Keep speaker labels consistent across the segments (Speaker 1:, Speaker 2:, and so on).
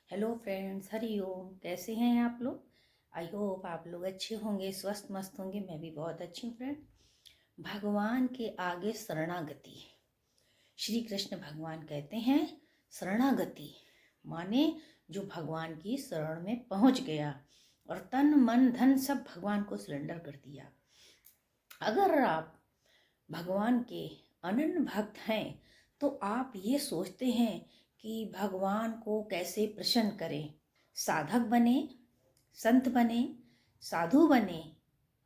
Speaker 1: Hello friends, Hari ओम। कैसे हैं आप लोग? आई होप आप लोग अच्छे होंगे, स्वस्थ मस्त होंगे। मैं भी बहुत अच्छी हूँ फ्रेंड। भगवान के आगे शरणागति। श्री कृष्ण भगवान कहते हैं शरणागति माने जो भगवान की शरण में पहुंच गया और तन मन धन सब भगवान को सिलेंडर कर दिया। अगर आप भगवान के अनन्य भक्त हैं तो आप ये सोचते हैं कि भगवान को कैसे प्रसन्न करें। साधक बने, संत बने, साधु बने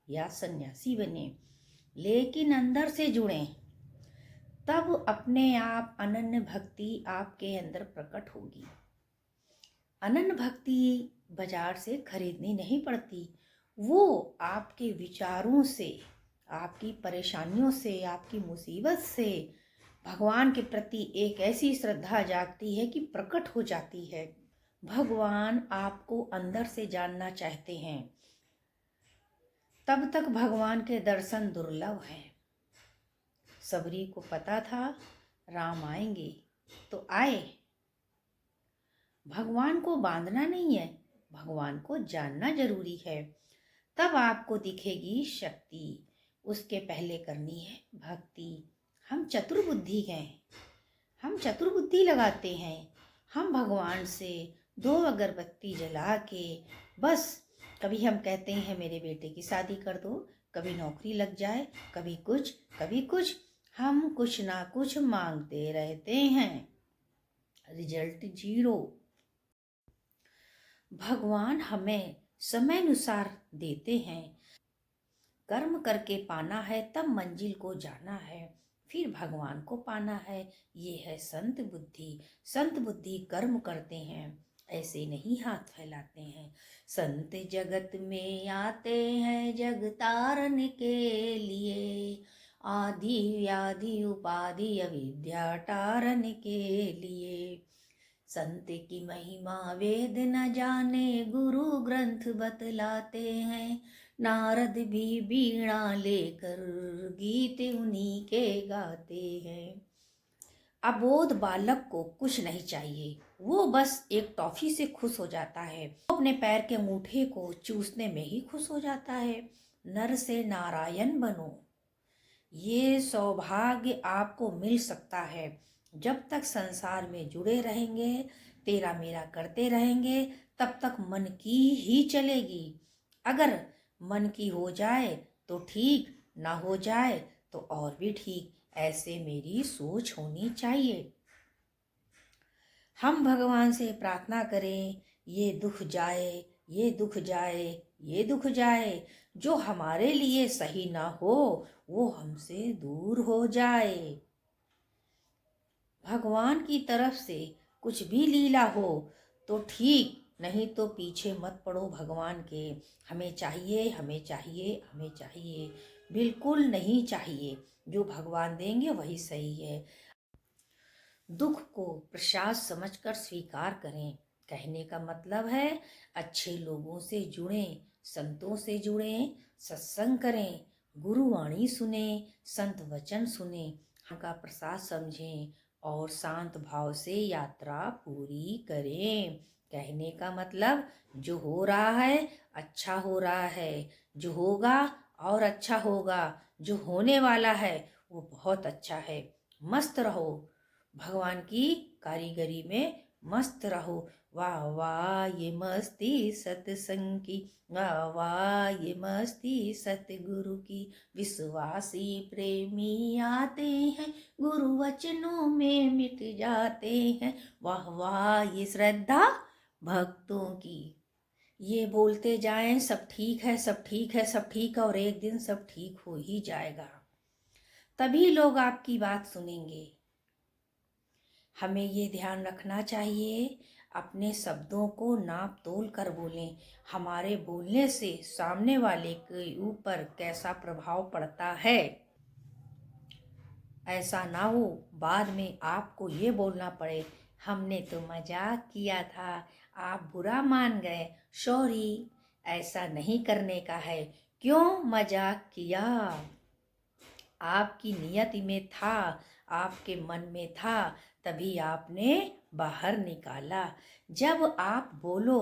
Speaker 1: या सन्यासी बने, लेकिन अंदर से जुड़ें, तब अपने आप अनन्य भक्ति आपके अंदर प्रकट होगी। अनन्य भक्ति बाजार से खरीदनी नहीं पड़ती। वो आपके विचारों से, आपकी परेशानियों से, आपकी मुसीबत से भगवान के प्रति एक ऐसी श्रद्धा जागती है कि प्रकट हो जाती है। भगवान आपको अंदर से जानना चाहते हैं। तब तक भगवान के दर्शन दुर्लभ हैं। सबरी को पता था राम आएंगे तो आए। भगवान को बांधना नहीं है, भगवान को जानना जरूरी है। तब आपको दिखेगी शक्ति। उसके पहले करनी है भक्ति। हम चतुर्बुद्धि हैं, हम चतुर्बुद्धि लगाते हैं। हम भगवान से दो अगरबत्ती जला के बस कभी हम कहते हैं मेरे बेटे की शादी कर दो, कभी नौकरी लग जाए, कभी कुछ कभी कुछ। हम कुछ ना कुछ मांगते रहते हैं, रिजल्ट जीरो। भगवान हमें समय अनुसार देते हैं। कर्म करके पाना है, तब मंजिल को जाना है, फिर भगवान को पाना है। ये है संत बुद्धि। संत बुद्धि कर्म करते हैं, ऐसे नहीं हाथ फैलाते हैं। संत जगत में आते हैं जग तारन के लिए, आदि व्याधि उपाधि अविद्या तारन के लिए। संत की महिमा वेद न जाने, गुरु ग्रंथ बतलाते हैं। नारद भी बीणा लेकर गीत उन्हीं के गाते हैं। अबोध बालक को कुछ नहीं चाहिए, वो बस एक टॉफी से खुश हो जाता है। वो अपने पैर के अंगूठे को चूसने में ही खुश हो जाता है। नर से नारायण बनो, ये सौभाग्य आपको मिल सकता है। जब तक संसार में जुड़े रहेंगे, तेरा मेरा करते रहेंगे, तब तक मन की ही चलेगी। अगर मन की हो जाए तो ठीक, ना हो जाए तो और भी ठीक। ऐसे मेरी सोच होनी चाहिए। हम भगवान से प्रार्थना करें, ये दुख जाए, ये दुख जाए, ये दुख जाए। जो हमारे लिए सही ना हो वो हमसे दूर हो जाए। भगवान की तरफ से कुछ भी लीला हो तो ठीक, नहीं तो पीछे मत पड़ो भगवान के। हमें चाहिए, हमें चाहिए, हमें चाहिए, बिल्कुल नहीं चाहिए। जो भगवान देंगे वही सही है। दुख को प्रसाद समझकर स्वीकार करें। कहने का मतलब है अच्छे लोगों से जुड़ें, संतों से जुड़ें, सत्संग करें, गुरुवाणी सुने, संत वचन सुने, उनका प्रसाद समझें और शांत भाव से यात्रा पूरी करें। कहने का मतलब जो हो रहा है अच्छा हो रहा है, जो होगा और अच्छा होगा, जो होने वाला है वो बहुत अच्छा है। मस्त रहो, भगवान की कारीगरी में मस्त रहो। वाह वाह ये मस्ती सत्संग की, वाह वाह ये मस्ती सतगुरु की। विश्वासी प्रेमी आते हैं, गुरु वचनों में मिट जाते हैं। वाह वाह ये श्रद्धा भक्तों की। ये बोलते जाएं सब ठीक है, सब ठीक है, सब ठीक है, और एक दिन सब ठीक हो ही जाएगा। तभी लोग आपकी बात सुनेंगे। हमें ये ध्यान रखना चाहिए, अपने शब्दों को नाप तोल कर बोलें। हमारे बोलने से सामने वाले के ऊपर कैसा प्रभाव पड़ता है, ऐसा ना हो बाद में आपको ये बोलना पड़े हमने तो मजाक किया था, आप बुरा मान गए, सॉरी। ऐसा नहीं करने का है। क्यों मजाक किया? आपकी नियत में था, आपके मन में था, तभी आपने बाहर निकाला। जब आप बोलो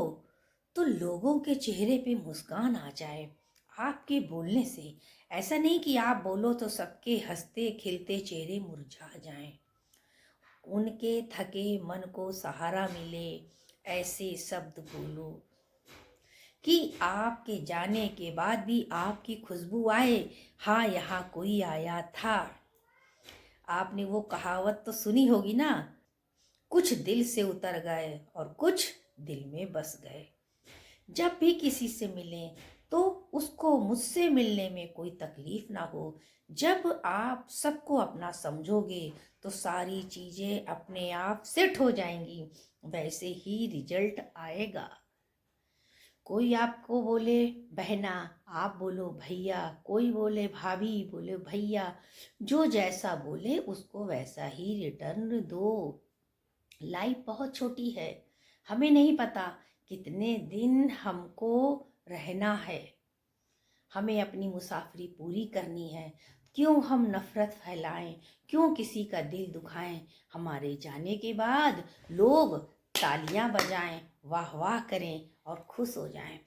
Speaker 1: तो लोगों के चेहरे पे मुस्कान आ जाए आपके बोलने से। ऐसा नहीं कि आप बोलो तो सबके हंसते खिलते चेहरे मुरझा जाएं। उनके थके मन को सहारा मिले, ऐसे शब्द बोलो कि आपके जाने के बाद भी आपकी खुशबू आए। हाँ, यहाँ कोई आया था। आपने वो कहावत तो सुनी होगी ना, कुछ दिल से उतर गए और कुछ दिल में बस गए। जब भी किसी से मिलें तो उसको मुझसे मिलने में कोई तकलीफ ना हो। जब आप सबको अपना समझोगे तो सारी चीज़ें अपने आप सेट हो जाएंगी, वैसे ही रिजल्ट आएगा। कोई आपको बोले बहना, आप बोलो भैया, कोई बोले भाभी, बोले भैया, जो जैसा बोले उसको वैसा ही रिटर्न दो। लाइफ बहुत छोटी है, हमें नहीं पता कितने दिन हमको रहना है। हमें अपनी मुसाफरी पूरी करनी है। क्यों हम नफरत फैलाएं, क्यों किसी का दिल दुखाएं। हमारे जाने के बाद लोग तालियां बजाएं, वाह वाह करें और खुश हो जाएं।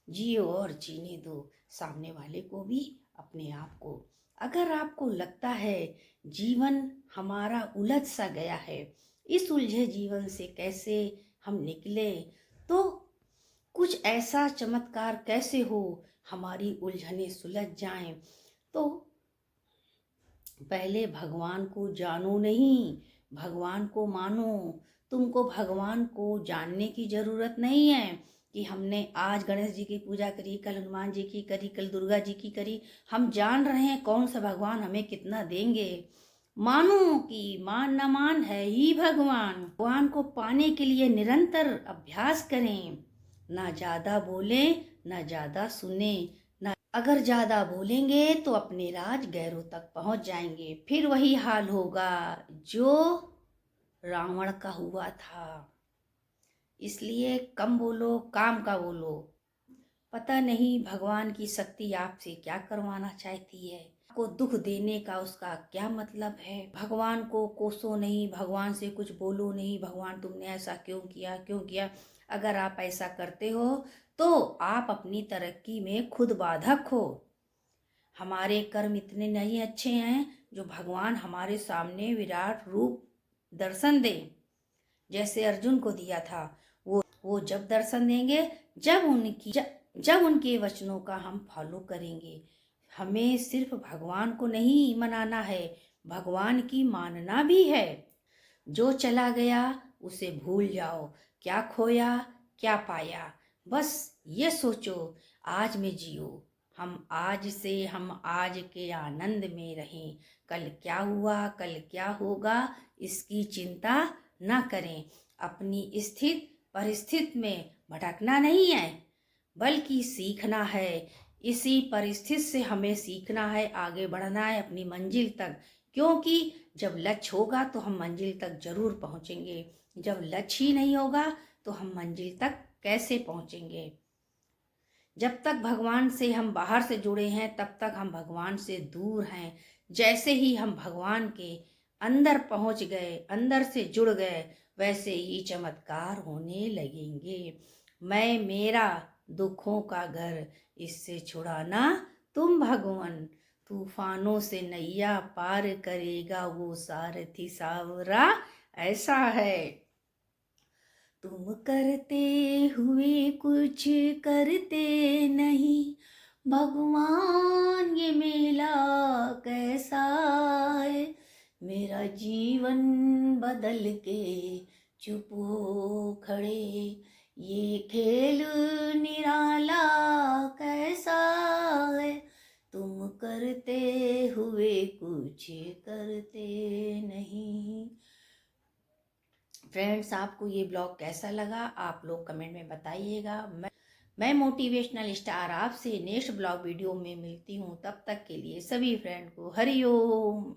Speaker 1: जियो और जीने दो सामने वाले को भी, अपने आप को। अगर आपको लगता है जीवन हमारा उलझ सा गया है, इस उलझे जीवन से कैसे हम निकले, तो कुछ ऐसा चमत्कार कैसे हो हमारी उलझने सुलझ जाएं। तो पहले भगवान को जानो नहीं, भगवान को मानो। तुमको भगवान को जानने की जरूरत नहीं है कि हमने आज गणेश जी की पूजा करी, कल हनुमान जी की करी, कल दुर्गा जी की करी। हम जान रहे हैं कौन सा भगवान हमें कितना देंगे। मानो कि मान न मान है ही भगवान। भगवान को पाने के लिए निरंतर अभ्यास करें। ना ज्यादा बोले, ना ज्यादा सुने। ना अगर ज्यादा बोलेंगे तो अपने राज गैरों तक पहुंच जाएंगे। फिर वही हाल होगा जो रावण का हुआ था। इसलिए कम बोलो, काम का बोलो। पता नहीं भगवान की शक्ति आपसे क्या करवाना चाहती है, आपको दुख देने का उसका क्या मतलब है। भगवान को कोसो नहीं, भगवान से कुछ बोलो नहीं, भगवान तुमने ऐसा क्यों किया, क्यों किया। अगर आप ऐसा करते हो तो आप अपनी तरक्की में खुद बाधक हो। हमारे कर्म इतने नहीं अच्छे हैं जो भगवान हमारे सामने विराट रूप दर्शन दे, जैसे अर्जुन को दिया था। वो जब दर्शन देंगे जब उनके वचनों का हम फॉलो करेंगे। हमें सिर्फ भगवान को नहीं मनाना है, भगवान की मानना भी है। जो चला गया उसे भूल जाओ, क्या खोया क्या पाया, बस ये सोचो आज में जियो। हम आज के आनंद में रहें। कल क्या हुआ, कल क्या होगा, इसकी चिंता ना करें। अपनी स्थित परिस्थिति में भटकना नहीं है, बल्कि सीखना है। इसी परिस्थिति से हमें सीखना है, आगे बढ़ना है अपनी मंजिल तक। क्योंकि जब लक्ष्य होगा तो हम मंजिल तक जरूर पहुंचेंगे। जब लक्ष्य ही नहीं होगा तो हम मंजिल तक कैसे पहुंचेंगे। जब तक भगवान से हम बाहर से जुड़े हैं तब तक हम भगवान से दूर हैं। जैसे ही हम भगवान के अंदर पहुंच गए, अंदर से जुड़ गए, वैसे ही चमत्कार होने लगेंगे। मैं मेरा दुखों का घर, इससे छुड़ाना तुम भगवान। तूफानों से नैया पार करेगा वो सारथी सावरा ऐसा है। तुम करते हुए कुछ करते नहीं, भगवान ये मेला कैसा है। मेरा जीवन बदल के चुप हो खड़े, ये खेल निराला कैसा है। तुम करते हुए कुछ करते नहीं। फ्रेंड्स, आपको ये ब्लॉग कैसा लगा आप लोग कमेंट में बताइएगा। मैं मोटिवेशनल स्टार आपसे नेक्स्ट ब्लॉग वीडियो में मिलती हूँ। तब तक के लिए सभी फ्रेंड को हरि ओम।